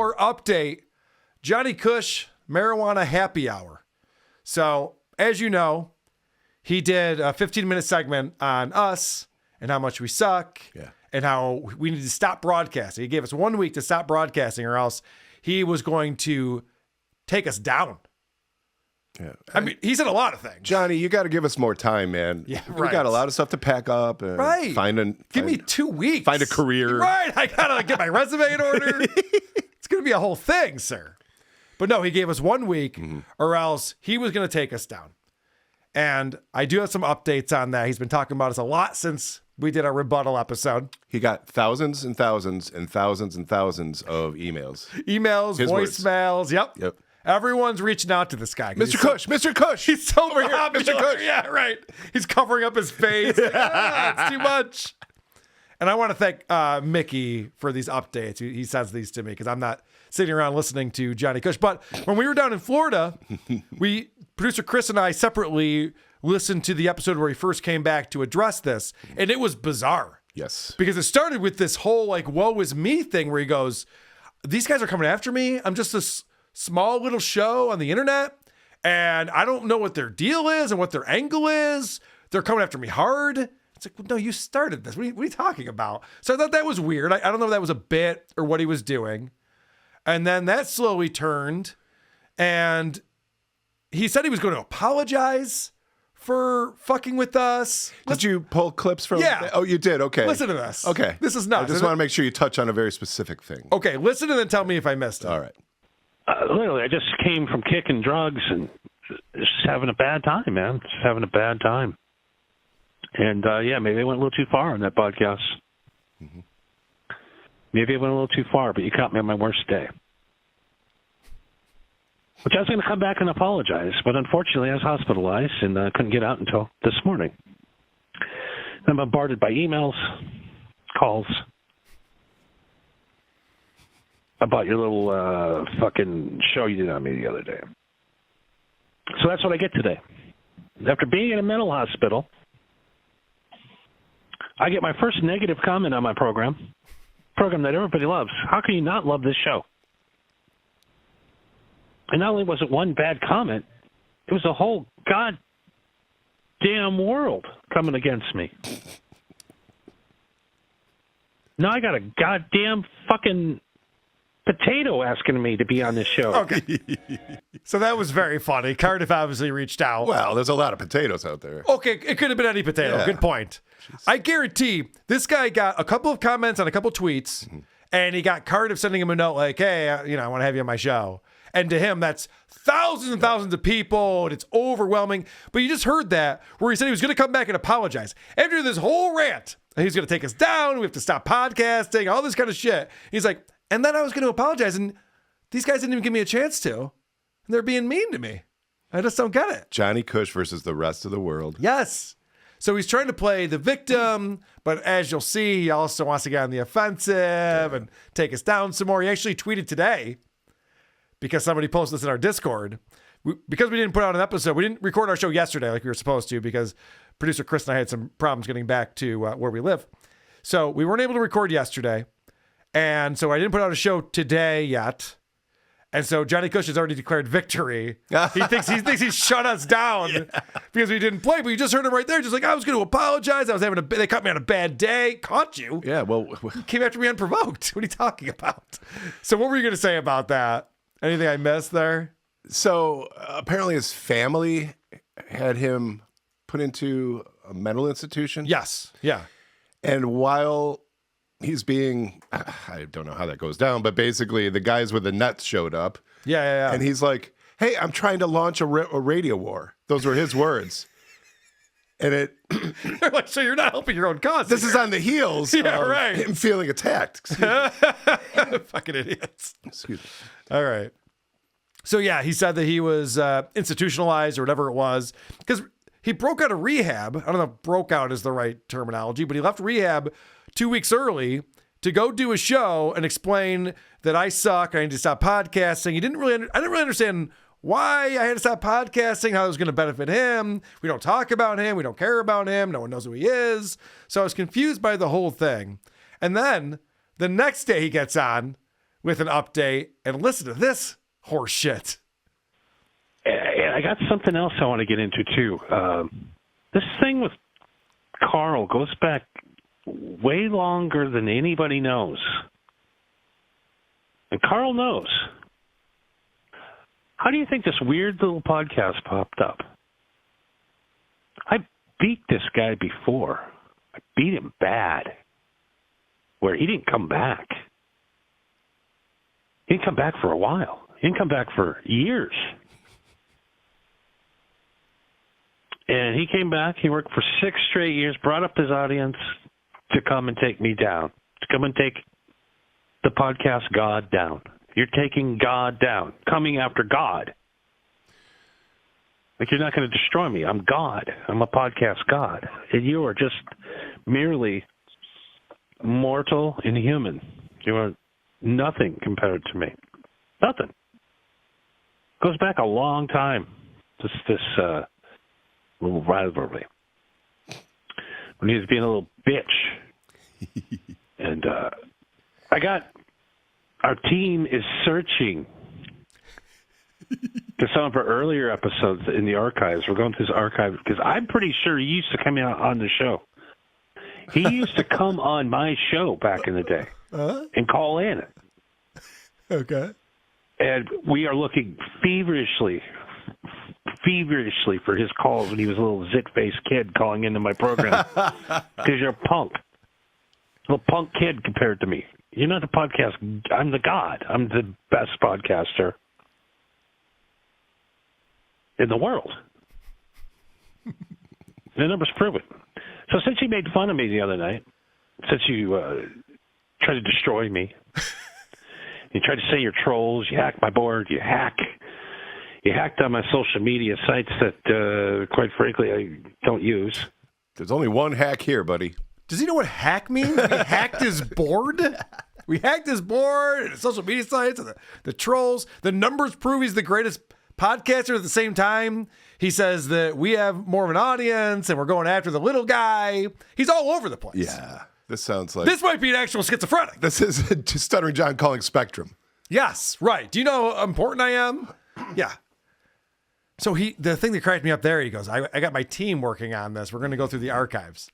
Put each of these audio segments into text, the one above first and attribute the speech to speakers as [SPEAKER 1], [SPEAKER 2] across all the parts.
[SPEAKER 1] for update, Johnny Kush, marijuana happy hour. So, as you know, he did a 15-minute segment on us and how much we suck and how we need to stop broadcasting. He gave us 1 week to stop broadcasting or else he was going to take us down.
[SPEAKER 2] Yeah.
[SPEAKER 1] I mean, he said a lot of things.
[SPEAKER 2] Johnny, you got to give us more time, man.
[SPEAKER 1] Yeah,
[SPEAKER 2] We got a lot of stuff to pack up. And
[SPEAKER 1] Give me 2 weeks.
[SPEAKER 2] Find a career.
[SPEAKER 1] Right. I got to get my resume in order. It's going to be a whole thing, sir. But no, he gave us 1 week or else he was going to take us down. And I do have some updates on that. He's been talking about us a lot since we did our rebuttal episode.
[SPEAKER 2] He got thousands and thousands and thousands and thousands of emails.
[SPEAKER 1] His voicemails. Yep. Everyone's reaching out to this guy.
[SPEAKER 2] Mr. Kush.
[SPEAKER 1] He's so
[SPEAKER 2] over here,
[SPEAKER 1] popular.
[SPEAKER 2] Mr. Kush.
[SPEAKER 1] Yeah, right. He's covering up his face. It's too much. And I want to thank Mickey for these updates. He sends these to me because I'm not sitting around listening to Johnny Kush. But when we were down in Florida, producer Chris and I separately listened to the episode where he first came back to address this. And it was bizarre.
[SPEAKER 2] Yes.
[SPEAKER 1] Because it started with this whole like, woe is me thing where he goes, these guys are coming after me. I'm just this small little show on the internet. And I don't know what their deal is and what their angle is. They're coming after me hard. It's like, well, no, you started this. What are you talking about? So I thought that was weird. I don't know if that was a bit or what he was doing. And then that slowly turned. And he said he was going to apologize for fucking with us.
[SPEAKER 2] Did you pull clips from?
[SPEAKER 1] Yeah.
[SPEAKER 2] Oh, you did? Okay.
[SPEAKER 1] Listen to this.
[SPEAKER 2] Okay.
[SPEAKER 1] This is nuts.
[SPEAKER 2] I just want to make sure you touch on a very specific thing.
[SPEAKER 1] Okay, listen and then tell me if I missed it.
[SPEAKER 2] All right.
[SPEAKER 3] Literally, I just came from kicking drugs and just having a bad time, man. Just having a bad time. And, maybe I went a little too far on that podcast. Mm-hmm. Maybe I went a little too far, but you caught me on my worst day. Which I was going to come back and apologize, but unfortunately I was hospitalized and couldn't get out until this morning. I'm bombarded by emails, calls about your little fucking show you did on me the other day. So that's what I get today. After being in a mental hospital, I get my first negative comment on my program that everybody loves. How can you not love this show? And not only was it one bad comment, it was a whole goddamn world coming against me. Now I got a goddamn fucking potato asking me to be on this show.
[SPEAKER 1] Okay. So that was very funny. Cardiff obviously reached out.
[SPEAKER 2] Well, there's a lot of potatoes out there.
[SPEAKER 1] Okay, it could have been any potato.
[SPEAKER 2] Yeah.
[SPEAKER 1] Good point. Jeez. I guarantee this guy got a couple of comments on a couple of tweets, and he got Cardiff sending him a note like, hey, I want to have you on my show. And to him, that's thousands and thousands of people, and it's overwhelming. But you just heard that where he said he was going to come back and apologize. After this whole rant, he's going to take us down, we have to stop podcasting, all this kind of shit. He's like, and then I was going to apologize, and these guys didn't even give me a chance to. And they're being mean to me. I just don't get it.
[SPEAKER 2] Johnny Kush versus the rest of the world.
[SPEAKER 1] Yes. So he's trying to play the victim, but as you'll see, he also wants to get on the offensive and take us down some more. He actually tweeted today, because somebody posted this in our Discord, because we didn't put out an episode, we didn't record our show yesterday like we were supposed to because producer Chris and I had some problems getting back to where we live. So we weren't able to record yesterday. And so I didn't put out a show today yet. And so Johnny Kush has already declared victory. He thinks he shut us down because we didn't play. But you just heard him right there. Just like, I was going to apologize. They caught me on a bad day. Caught you.
[SPEAKER 2] Yeah, well.
[SPEAKER 1] Came after me unprovoked. What are you talking about? So what were you going to say about that? Anything I missed there?
[SPEAKER 2] So apparently his family had him put into a mental institution.
[SPEAKER 1] Yes. Yeah.
[SPEAKER 2] And while he's being, I don't know how that goes down, but basically the guys with the nuts showed up.
[SPEAKER 1] Yeah.
[SPEAKER 2] And he's like, hey, I'm trying to launch a radio war. Those were his words. And
[SPEAKER 1] they're like, so you're not helping your own cause.
[SPEAKER 2] This is on the heels of him feeling attacked.
[SPEAKER 1] Fucking idiots.
[SPEAKER 2] Excuse me.
[SPEAKER 1] All right. So yeah, he said that he was institutionalized or whatever it was because he broke out of rehab. I don't know if broke out is the right terminology, but he left rehab 2 weeks early to go do a show and explain that I suck. I need to stop podcasting. I didn't really understand why I had to stop podcasting, how it was going to benefit him. We don't talk about him. We don't care about him. No one knows who he is. So I was confused by the whole thing. And then the next day he gets on with an update. And listen to this horse shit.
[SPEAKER 3] And I got something else I want to get into, too. This thing with Carl goes back way longer than anybody knows. And Carl knows. How do you think this weird little podcast popped up? I beat this guy before. I beat him bad, where he didn't come back. He didn't come back for a while. He didn't come back for years. And he came back. He worked for 6 straight years, brought up his audience to come and take me down, to come and take the podcast God down. You're taking God down, coming after God. Like, you're not going to destroy me. I'm God. I'm a podcast God. And you are just merely mortal and human. You are nothing compared to me. Nothing. Goes back a long time, this little rivalry. When he was being a little bitch. And our team is searching for some of our earlier episodes in the archives. We're going through this archive because I'm pretty sure he used to come out on the show. He used to come on my show back in the day and call in.
[SPEAKER 1] Okay.
[SPEAKER 3] And we are looking feverishly for his calls when he was a little zit-faced kid calling into my program. Because you're a punk. A little punk kid compared to me. You're not a podcast. I'm the God. I'm the best podcaster in the world. The numbers prove it. So since you made fun of me the other night, since you tried to destroy me, you tried to say you're trolls, you hacked my board, you hacked on my social media sites that, quite frankly, I don't use.
[SPEAKER 2] There's only one hack here, buddy.
[SPEAKER 1] Does he know what hack means? We hacked his board? We hacked his board, and social media sites, and the trolls. The numbers prove he's the greatest podcaster at the same time. He says that we have more of an audience, and we're going after the little guy. He's all over the place.
[SPEAKER 2] Yeah, this sounds like...
[SPEAKER 1] This might be an actual schizophrenic.
[SPEAKER 2] This is Stuttering John calling Spectrum.
[SPEAKER 1] Yes, right. Do you know how important I am? Yeah. So the thing that cracked me up there, he goes, I got my team working on this. We're going to go through the archives.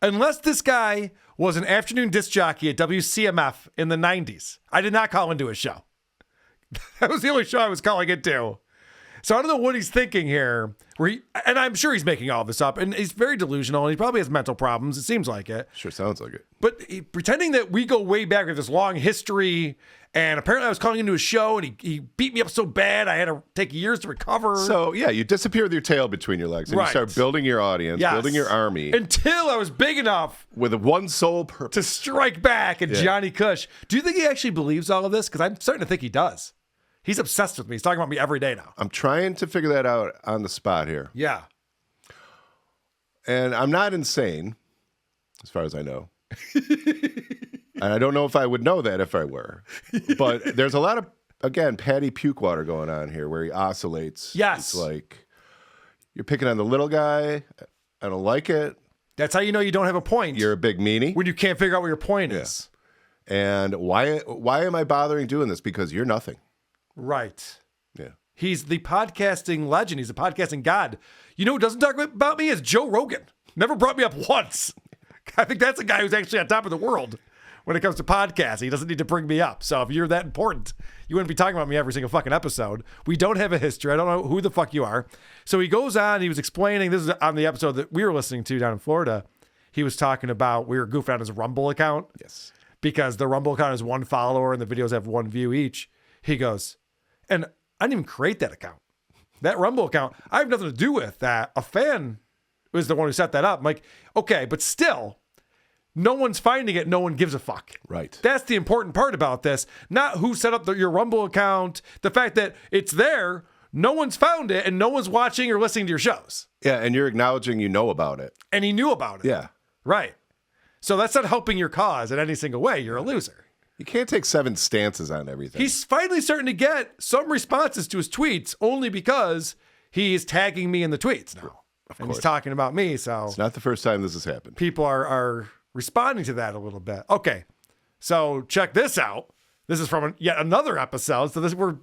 [SPEAKER 1] Unless this guy was an afternoon disc jockey at WCMF in the 90s, I did not call into his show. That was the only show I was calling into. So I don't know what he's thinking here. And I'm sure he's making all this up, and he's very delusional, and he probably has mental problems. It seems like it.
[SPEAKER 2] Sure sounds like it. But
[SPEAKER 1] pretending that we go way back with this long history, and apparently I was calling into a show, and he beat me up so bad I had to take years to recover.
[SPEAKER 2] So, yeah, you disappear with your tail between your legs, and you start building your audience, building your army.
[SPEAKER 1] Until I was big enough
[SPEAKER 2] with one sole purpose.
[SPEAKER 1] To strike back at Johnny Kush. Do you think he actually believes all of this? Because I'm starting to think he does. He's obsessed with me. He's talking about me every day now.
[SPEAKER 2] I'm trying to figure that out on the spot here.
[SPEAKER 1] Yeah.
[SPEAKER 2] And I'm not insane, as far as I know. And I don't know if I would know that if I were. But there's a lot of, again, Patty Pukewater going on here where he oscillates.
[SPEAKER 1] Yes.
[SPEAKER 2] It's like, you're picking on the little guy. I don't like it.
[SPEAKER 1] That's how you know you don't have a point.
[SPEAKER 2] You're a big meanie.
[SPEAKER 1] When you can't figure out what your point is.
[SPEAKER 2] And why am I bothering doing this? Because you're nothing.
[SPEAKER 1] Right.
[SPEAKER 2] Yeah.
[SPEAKER 1] He's the podcasting legend. He's the podcasting god. You know who doesn't talk about me is Joe Rogan. Never brought me up once. I think that's a guy who's actually on top of the world when it comes to podcasting. He doesn't need to bring me up. So if you're that important, you wouldn't be talking about me every single fucking episode. We don't have a history. I don't know who the fuck you are. So he goes on. He was explaining, this is on the episode that we were listening to down in Florida. He was talking about, we were goofing on his Rumble account.
[SPEAKER 2] Yes.
[SPEAKER 1] Because the Rumble account is one follower and the videos have one view each. He goes, and I didn't even create that account. That Rumble account, I have nothing to do with that. A fan was the one who set that up. I'm like, okay, but still, no one's finding it. No one gives a fuck.
[SPEAKER 2] Right.
[SPEAKER 1] That's the important part about this. Not who set up your Rumble account. The fact that it's there, no one's found it, and no one's watching or listening to your shows.
[SPEAKER 2] Yeah, and you're acknowledging you know about it.
[SPEAKER 1] And he knew about it.
[SPEAKER 2] Yeah.
[SPEAKER 1] Right. So that's not helping your cause in any single way. You're a loser.
[SPEAKER 2] You can't take 7 stances on everything.
[SPEAKER 1] He's finally starting to get some responses to his tweets only because he is tagging me in the tweets now.
[SPEAKER 2] Of
[SPEAKER 1] and
[SPEAKER 2] course.
[SPEAKER 1] he's talking about me. So
[SPEAKER 2] it's not the first time this has happened.
[SPEAKER 1] People are responding to that a little bit. Okay. So check this out. This is from yet another episode. So we're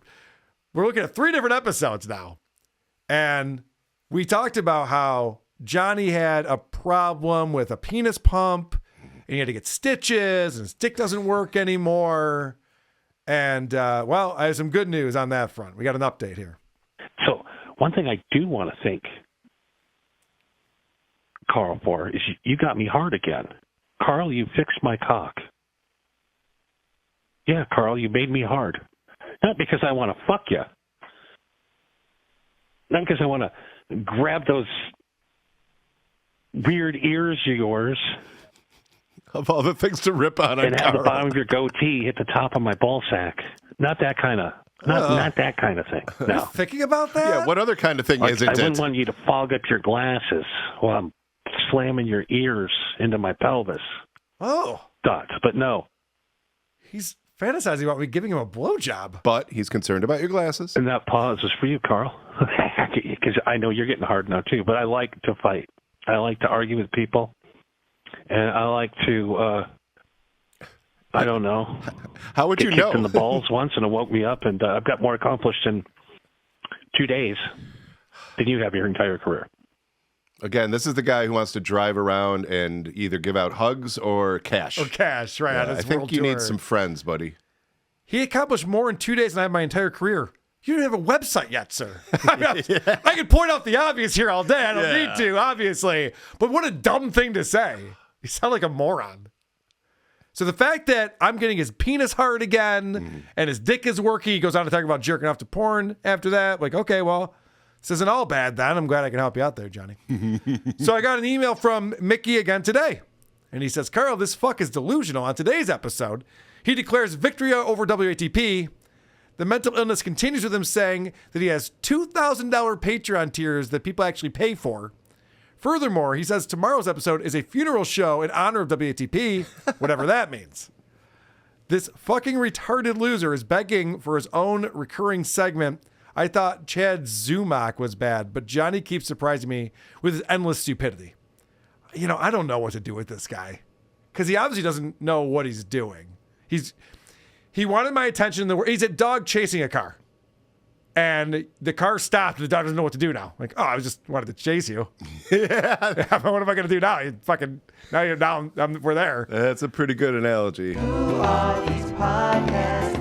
[SPEAKER 1] looking at 3 different episodes now. And we talked about how Johnny had a problem with a penis pump and he had to get stitches and his dick doesn't work anymore. And, well, I have some good news on that front. We got an update here.
[SPEAKER 3] So one thing I do want to thank Carl for is you got me hard again. Carl, you fixed my cock. Yeah, Carl, you made me hard. Not because I want to fuck you. Not because I want to grab those weird ears of yours.
[SPEAKER 2] Of all the things to rip on,
[SPEAKER 3] and have the bottom of your goatee hit the top of my ball sack. Not that kind of, not that kind of thing. No.
[SPEAKER 1] Thinking about that?
[SPEAKER 2] Yeah, what other kind of thing
[SPEAKER 3] like,
[SPEAKER 2] isn't it?
[SPEAKER 3] I wouldn't want you to fog up your glasses while I'm slamming your ears into my pelvis.
[SPEAKER 1] Oh.
[SPEAKER 3] Dots, but no.
[SPEAKER 1] He's fantasizing about me giving him a blowjob.
[SPEAKER 2] But he's concerned about your glasses.
[SPEAKER 3] And that pause is for you, Carl. Because I know you're getting hard now, too. But I like to fight. I like to argue with people. And I like to, I don't know.
[SPEAKER 2] How would you
[SPEAKER 3] get
[SPEAKER 2] know?
[SPEAKER 3] Kicked in the balls once, and it woke me up, and I've got more accomplished in 2 days than you have your entire career.
[SPEAKER 2] Again, this is the guy who wants to drive around and either give out hugs or cash.
[SPEAKER 1] Or cash, right.
[SPEAKER 2] Yeah,
[SPEAKER 1] on his
[SPEAKER 2] I think
[SPEAKER 1] world
[SPEAKER 2] you
[SPEAKER 1] tour.
[SPEAKER 2] need some friends, buddy.
[SPEAKER 1] He accomplished more in 2 days than I have my entire career. You don't have a website yet, sir. I can point out the obvious here all day. I don't need to, obviously. But what a dumb thing to say. You sound like a moron. So the fact that I'm getting his penis hard again and his dick is working, he goes on to talk about jerking off to porn after that. Like, okay, well, this isn't all bad then. I'm glad I can help you out there, Johnny. So I got an email from Mickey again today. And he says, Carl, this fuck is delusional. On today's episode, he declares victory over WATP. The mental illness continues with him saying that he has $2,000 Patreon tiers that people actually pay for. Furthermore, he says tomorrow's episode is a funeral show in honor of WATP, whatever that means. This fucking retarded loser is begging for his own recurring segment. I thought Chad Zumock was bad, but Johnny keeps surprising me with his endless stupidity. You know, I don't know what to do with this guy because he obviously doesn't know what he's doing. He wanted my attention. He's a dog chasing a car. And the car stopped, and the dog doesn't know what to do now. Like, oh, I just wanted to chase you. Yeah. What am I going to do now? Now you're down. We're there.
[SPEAKER 2] That's a pretty good analogy.
[SPEAKER 4] Who are these podcasts?